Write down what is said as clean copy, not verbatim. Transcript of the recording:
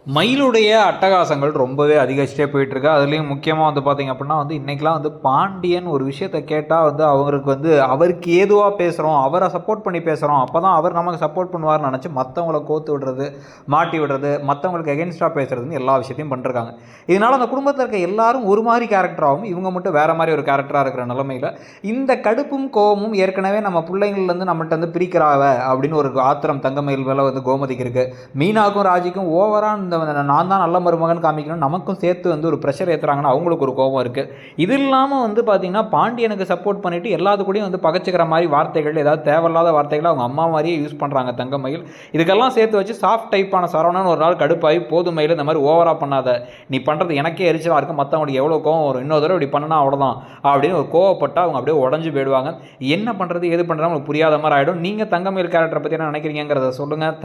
மயிலுடைய அட்டகாசங்கள் ரொம்பவே அதிகரிச்சுட்டே போயிட்டுருக்கு. அதுலேயும் முக்கியமாக வந்து பார்த்திங்க அப்படின்னா இன்றைக்கெலாம் பாண்டியன் ஒரு விஷயத்த கேட்டால் அவருக்கு அவருக்கு ஏதுவாக பேசுகிறோம், அவரை சப்போர்ட் பண்ணி பேசுகிறோம், அப்போ தான் அவர் நமக்கு சப்போர்ட் பண்ணுவார்னு நினச்சி மற்றவங்கள கோத்து விடுறது, மாட்டி விடுறது, மற்றவங்களுக்கு எகென்ஸ்டாக பேசுகிறதுன்னு எல்லா விஷயத்தையும் பண்ணிருக்காங்க. இதனால் அந்த குடும்பத்தில் இருக்க எல்லாரும் ஒரு மாதிரி கேரக்டராகவும் இவங்க மட்டும் வேறு மாதிரி ஒரு கேரக்டராக இருக்கிற நிலமையில் இந்த கடுப்பும் கோபமும் ஏற்கனவே நம்ம பிள்ளைங்கள்லேருந்து நம்மள்ட்ட பிரிக்கிறாவ அப்படின்னு ஒரு ஆத்திரம் தங்கமயில் மேலே கோமதிக்கு இருக்குது. மீனாக்கும் ராஜிக்கும் ஓவராக நான் தான் நல்ல மருமகன் காமிக்கணும் நமக்கும் சேர்த்து ஒரு ப்ரெஷர் ஏற்றுறாங்கன்னா அவங்களுக்கு ஒரு கோபம் இருக்குது. இது இல்லாமல் பார்த்தீங்கன்னா பாண்டியனுக்கு சப்போர்ட் பண்ணிவிட்டு எல்லாத்துக்கூடையும் பகச்சிக்கிற மாதிரி வார்த்தைகள், ஏதாவது தேவையில்லாத வார்த்தைகளை அவங்க அம்மா மாதிரியே யூஸ் பண்ணுறாங்க தங்கமயில். இதுக்கெல்லாம் சேர்த்து வச்சு சாஃப்ட் டைப்பான சரவணன் ஒரு நாள் கடுப்பாகி போதுமையில் இந்த மாதிரி ஓவராக பண்ணாத, நீ பண்ணுறது எனக்கே எரிச்சலாக இருக்கும், மற்றவங்களுக்கு எவ்வளோ கோவம் வரும், இன்னொரு தடவை இப்படி பண்ணனா அவ்வளோதான் அப்படின்னு ஒரு கோவப்பட்டால் அவங்க அப்படியே உடஞ்சி போயிடுவாங்க. என்ன பண்ணுறது எது பண்ணுறது அவங்களுக்கு புரியாத மாதிரி ஆகிடும். நீங்கள் தங்கமயில் கேரக்டரை பற்றி என்ன நினைக்கிறீங்கிறத சொல்லுங்கள்.